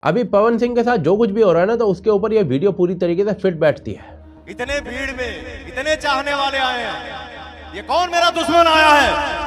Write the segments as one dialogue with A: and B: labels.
A: अभी पवन सिंह के साथ जो कुछ भी हो रहा है ना, तो उसके ऊपर ये वीडियो पूरी तरीके से फिट बैठती है।
B: इतने भीड़ में इतने चाहने वाले आए हैं, ये कौन मेरा दुश्मन आया है?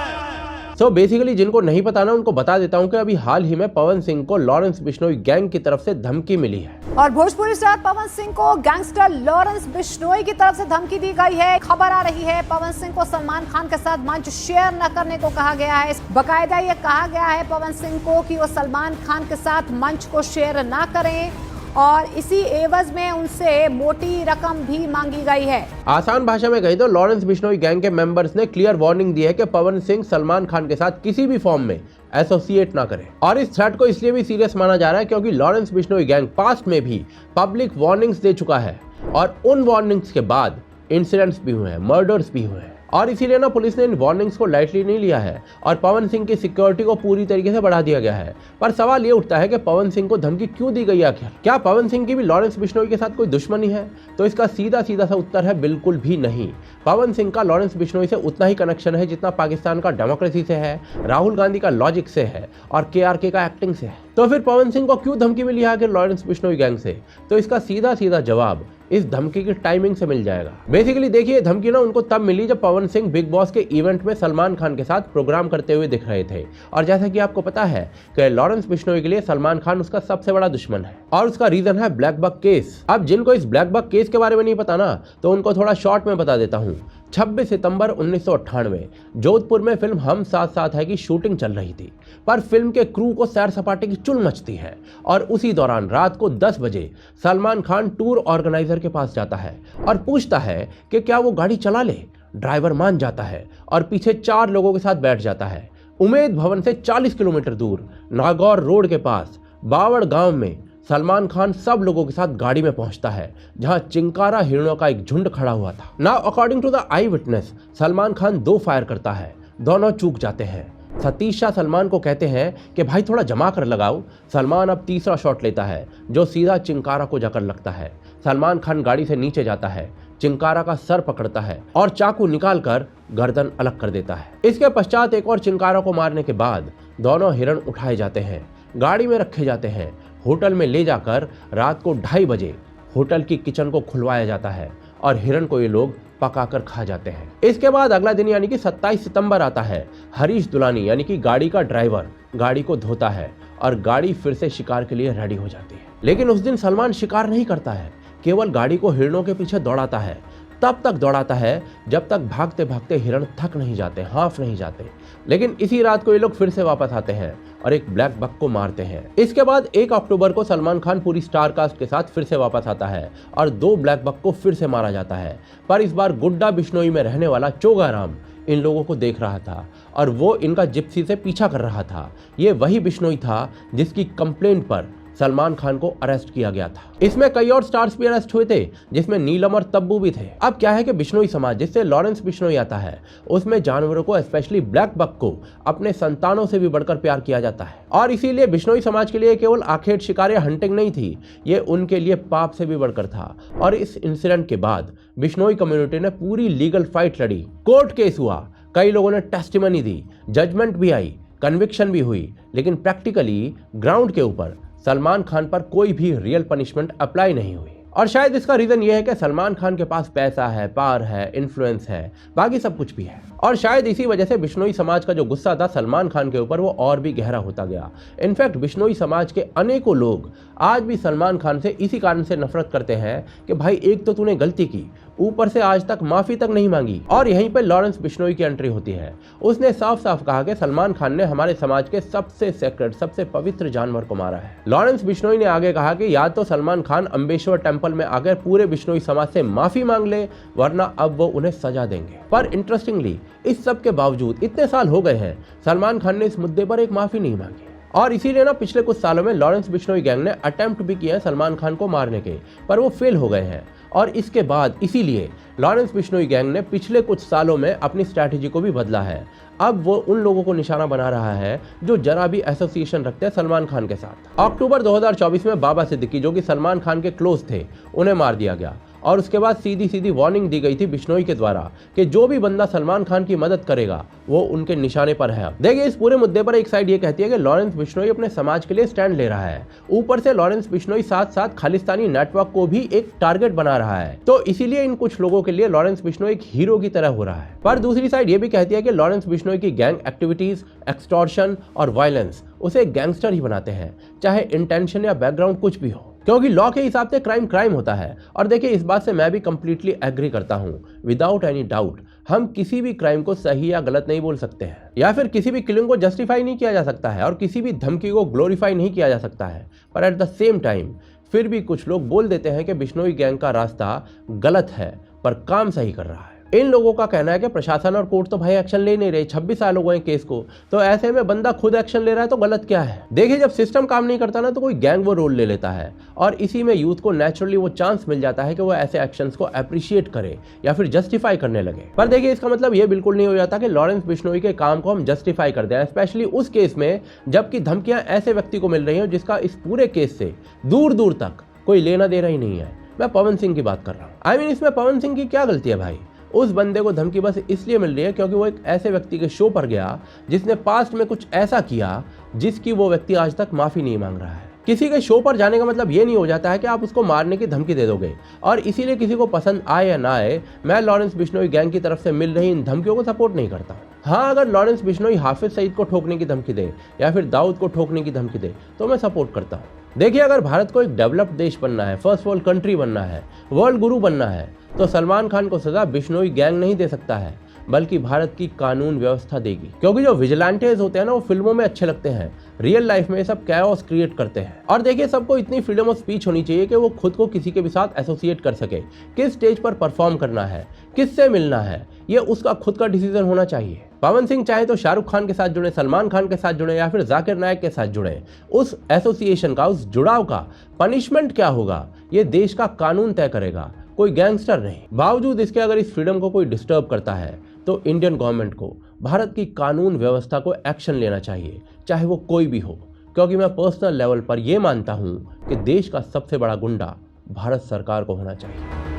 A: बेसिकली जिनको नहीं पता ना, उनको बता देता हूं कि अभी हाल ही में पवन सिंह को लॉरेंस बिश्नोई गैंग की तरफ से धमकी मिली है।
C: और भोजपुरी स्टार पवन सिंह को गैंगस्टर लॉरेंस बिश्नोई की तरफ से धमकी दी गई है। खबर आ रही है पवन सिंह को सलमान खान के साथ मंच शेयर न करने को कहा गया है। बकायदा ये कहा गया है पवन सिंह को कि वो सलमान खान के साथ मंच को शेयर ना करें और इसी एवज में उनसे मोटी रकम भी मांगी गई है।
A: आसान भाषा में कही तो लॉरेंस बिश्नोई गैंग के मेंबर्स ने क्लियर वार्निंग दी है कि पवन सिंह सलमान खान के साथ किसी भी फॉर्म में एसोसिएट ना करें। और इस थ्रेट को इसलिए भी सीरियस माना जा रहा है क्योंकि लॉरेंस बिश्नोई गैंग पास्ट में भी पब्लिक वार्निंग्स दे चुका है और उन वार्निंग्स के बाद इंसिडेंट्स भी हुए हैं, मर्डर्स भी हुए हैं। और इसीलिए ना पुलिस ने इन वार्निंग्स को लाइटली नहीं लिया है और पवन सिंह की सिक्योरिटी को पूरी तरीके से बढ़ा दिया गया है। पर सवाल ये उठता है कि पवन सिंह को धमकी क्यों दी गई आखिर? क्या पवन सिंह की भी लॉरेंस बिश्नोई के साथ कोई दुश्मनी है? तो इसका सीधा सीधा सा उत्तर है बिल्कुल भी नहीं। पवन सिंह का लॉरेंस बिश्नोई से उतना ही कनेक्शन है जितना पाकिस्तान का डेमोक्रेसी से है, राहुल गांधी का लॉजिक से है और KRK का एक्टिंग से है। तो फिर पवन सिंह को क्यों धमकी मिली है आखिर लॉरेंस बिश्नोई गैंग से? तो इसका सीधा सीधा जवाब इस धमकी की टाइमिंग से मिल जाएगा। बेसिकली देखिए, धमकी ना उनको तब मिली जब पवन सिंह बिग बॉस के इवेंट में सलमान खान के साथ प्रोग्राम करते हुए दिख रहे थे। और जैसा कि आपको पता है कि लॉरेंस बिश्नोई के लिए सलमान खान उसका सबसे बड़ा दुश्मन है और उसका रीजन है ब्लैक बक केस। अब जिनको इस ब्लैक बक केस के बारे में नहीं पता ना, तो उनको थोड़ा शॉर्ट में बता देता हूँ। 26 सितंबर 1998 जोधपुर में फिल्म हम साथ साथ है की शूटिंग चल रही थी, पर फिल्म के क्रू को सैर सपाटे की चुल मचती है और उसी दौरान रात को 10 बजे सलमान खान टूर ऑर्गेनाइजर के पास जाता है और पूछता है कि क्या वो गाड़ी चला ले। ड्राइवर मान जाता है और पीछे 4 लोगों के साथ बैठ जाता है। उमेद भवन से 40 किलोमीटर दूर नागौर रोड के पास बावड़ गांव में सलमान खान सब लोगों के साथ गाड़ी में पहुंचता है, जहां चिंकारा हिरणों का एक झुंड खड़ा हुआ था। Now according to the eyewitness, Salman Khan 2 fire करता है, दोनों चूक जाते हैं। सतीश शाह सलमान को कहते हैं कि भाई थोड़ा जमा कर लगाओ। सलमान अब तीसरा शॉट लेता है जो सीधा चिंकारा को जाकर लगता है। सलमान खान गाड़ी से नीचे जाता है, चिंकारा का सर पकड़ता है और चाकू निकालकर गर्दन अलग कर देता है। इसके पश्चात एक और चिंकारा को मारने के बाद दोनों हिरण उठाए जाते हैं, गाड़ी में रखे जाते हैं, होटल में ले जाकर रात को 2:30 बजे होटल की किचन को खुलवाया जाता है और हिरण को ये लोग पकाकर खा जाते हैं। इसके बाद अगला दिन यानी कि 27 सितंबर आता है। हरीश दुलानी यानी कि गाड़ी का ड्राइवर गाड़ी को धोता है और गाड़ी फिर से शिकार के लिए रेडी हो जाती है। लेकिन उस दिन सलमान शिकार नहीं करता है, केवल गाड़ी को हिरणों के पीछे दौड़ाता है। तब तक दौड़ाता है जब तक भागते भागते हिरण थक नहीं जाते, हाफ नहीं जाते। लेकिन इसी रात को ये लोग फिर से वापस आते हैं और एक ब्लैक बक को मारते हैं। इसके बाद 1 अक्टूबर को सलमान खान पूरी स्टार कास्ट के साथ फिर से वापस आता है और 2 ब्लैक बक को फिर से मारा जाता है। पर इस बार गुड्डा बिश्नोई में रहने वाला चोगाराम इन लोगों को देख रहा था और वो इनका जिप्सी से पीछा कर रहा था। ये वही बिश्नोई था जिसकी कंप्लेंट पर सलमान खान को अरेस्ट किया गया था। इसमें कई और स्टार्स भी अरेस्ट हुए थे, जिसमें नीलम और तब्बू भी थे। अब क्या है कि बिश्नोई समाज, जिससे लॉरेंस बिश्नोई आता है, उसमें जानवरों को, स्पेशली ब्लैक बक को अपने संतानों से भी बढ़कर प्यार किया जाता है। और इसीलिए बिश्नोई समाज के लिए केवल आखेट शिकार या हंटिंग नहीं थी, ये उनके लिए पाप से भी बढ़कर था। और इस इंसिडेंट के बाद बिश्नोई कम्युनिटी ने पूरी लीगल फाइट लड़ी, कोर्ट केस हुआ, कई लोगों ने टेस्टिमनी दी, जजमेंट भी आई, कन्विक्शन भी हुई। लेकिन प्रैक्टिकली ग्राउंड के ऊपर सलमान खान पर कोई भी रियल पनिशमेंट अप्लाई नहीं हुई। और शायद इसका रीजन यह है कि सलमान खान के पास पैसा है, पावर है, इन्फ्लुएंस है, बाकी सब कुछ भी है। और शायद इसी वजह से बिश्नोई समाज का जो गुस्सा था सलमान खान के ऊपर, वो और भी गहरा होता गया। इनफैक्ट बिश्नोई समाज के अनेकों लोग आज भी सलमान खान से इसी कारण से नफरत करते हैं कि भाई एक तो तूने गलती की, ऊपर से आज तक माफी तक नहीं मांगी। और यहीं पे लॉरेंस बिश्नोई की एंट्री होती है। उसने साफ साफ कहा कि सलमान खान ने हमारे समाज के सबसे सेक्रेट, सबसे पवित्र जानवर को मारा है। लॉरेंस बिश्नोई ने आगे कहा कि या तो सलमान खान अम्बेश्वर टेम्पल में आकर पूरे बिश्नोई समाज से माफी मांग ले, वरना अब वो उन्हें सजा देंगे। पर इंटरेस्टिंगली इस सब के बावजूद इतने साल हो गए हैं, सलमान खान ने इस मुद्दे पर एक माफी नहीं मांगी। और इसीलिए ना पिछले कुछ सालों में लॉरेंस बिश्नोई गैंग ने अटेम्प्ट भी किया है सलमान खान को मारने के, पर वो फेल हो गए हैं। और इसके बाद इसीलिए लॉरेंस बिश्नोई गैंग ने पिछले कुछ सालों में अपनी स्ट्रैटेजी को भी बदला है। अब वो उन लोगों को निशाना बना रहा है जो जरा भी एसोसिएशन रखते हैं सलमान खान के साथ। अक्टूबर 2024 में बाबा सिद्दीकी, जो कि सलमान खान के क्लोज थे, उन्हें मार दिया गया। और उसके बाद सीधी सीधी वार्निंग दी गई थी बिश्नोई के द्वारा कि जो भी बंदा सलमान खान की मदद करेगा वो उनके निशाने पर है। देखिए, इस पूरे मुद्दे पर एक साइड ये कहती है कि लॉरेंस बिश्नोई अपने समाज के लिए स्टैंड ले रहा है, ऊपर से लॉरेंस बिश्नोई साथ साथ खालिस्तानी नेटवर्क को भी एक टारगेट बना रहा है, तो इसीलिए इन कुछ लोगों के लिए लॉरेंस बिश्नोई एक हीरो की तरह हो रहा है। पर दूसरी साइड ये भी कहती है कि लॉरेंस बिश्नोई की गैंग एक्टिविटीज, एक्सटॉर्शन और वायलेंस उसे एक गैंगस्टर ही बनाते हैं, चाहे इंटेंशन या बैकग्राउंड कुछ भी हो, क्योंकि लॉ के हिसाब से क्राइम क्राइम होता है। और देखिए, इस बात से मैं भी कंप्लीटली एग्री करता हूं, विदाउट एनी डाउट। हम किसी भी क्राइम को सही या गलत नहीं बोल सकते हैं, या फिर किसी भी किलिंग को जस्टिफाई नहीं किया जा सकता है, और किसी भी धमकी को ग्लोरीफाई नहीं किया जा सकता है। पर एट द सेम टाइम फिर भी कुछ लोग बोल देते हैं कि बिश्नोई गैंग का रास्ता गलत है पर काम सही कर रहा है। इन लोगों का कहना है कि प्रशासन और कोर्ट तो भाई एक्शन ले नहीं रहे, 26 साल हो गए केस को, तो ऐसे में बंदा खुद एक्शन ले रहा है तो गलत क्या है। देखिए, जब सिस्टम काम नहीं करता ना तो कोई गैंग वो रोल ले लेता है, और इसी में यूथ को नेचुरली वो चांस मिल जाता है कि वो ऐसे एक्शंस को अप्रिशिएट करे या फिर जस्टिफाई करने लगे। पर देखिए, इसका मतलब ये बिल्कुल नहीं हो जाता कि लॉरेंस बिश्नोई के काम को हम जस्टिफाई कर दें, स्पेशली उस केस में जबकि धमकियां ऐसे व्यक्ति को मिल रही हैं जिसका इस पूरे केस से दूर दूर तक कोई लेना देना ही नहीं है। मैं पवन सिंह की बात कर रहा हूँ। आई मीन, इसमें पवन सिंह की क्या गलती है भाई? उस बंदे को धमकी बस इसलिए मिल रही है क्योंकि वो एक ऐसे व्यक्ति के शो पर गया जिसने पास्ट में कुछ ऐसा किया जिसकी वो व्यक्ति आज तक माफी नहीं मांग रहा है। किसी के शो पर जाने का मतलब ये नहीं हो जाता है कि आप उसको मारने की धमकी दे दोगे, और इसीलिए किसी को पसंद आए या ना आए, मैं लॉरेंस बिश्नोई गैंग की तरफ से मिल रही इन धमकियों को सपोर्ट नहीं करता। हाँ, अगर लॉरेंस बिश्नोई हाफिज सईद को ठोकने की धमकी दे या फिर दाऊद को ठोकने की धमकी दे तो मैं सपोर्ट करता हूँ। देखिए, अगर भारत को एक डेवलप्ड देश बनना है, फर्स्ट वर्ल्ड कंट्री बनना है, वर्ल्ड गुरु बनना है, तो सलमान खान को सजा बिश्नोई गैंग नहीं दे सकता है, बल्कि भारत की कानून व्यवस्था देगी। क्योंकि जो विजिलेंटेज होते हैं ना, वो फिल्मों में अच्छे लगते हैं, रियल लाइफ में सब कैओस क्रिएट करते हैं। और देखिए, सबको इतनी फ्रीडम ऑफ स्पीच होनी चाहिए कि वो खुद को किसी के भी साथ एसोसिएट कर सके, किस स्टेज पर परफॉर्म करना है, किससे मिलना है, ये उसका खुद का डिसीजन होना चाहिए। पवन सिंह चाहे तो शाहरुख खान के साथ जुड़े, सलमान खान के साथ जुड़े या फिर जाकिर नायक के साथ जुड़े, उस एसोसिएशन का, उस जुड़ाव का पनिशमेंट क्या होगा ये देश का कानून तय करेगा, कोई गैंगस्टर नहीं। बावजूद इसके अगर इस फ्रीडम को कोई डिस्टर्ब करता है तो इंडियन गवर्नमेंट को भारत की कानून व्यवस्था को एक्शन लेना चाहिए, चाहे वो कोई भी हो। क्योंकि मैं पर्सनल लेवल पर यह मानता हूं कि देश का सबसे बड़ा गुंडा भारत सरकार को होना चाहिए।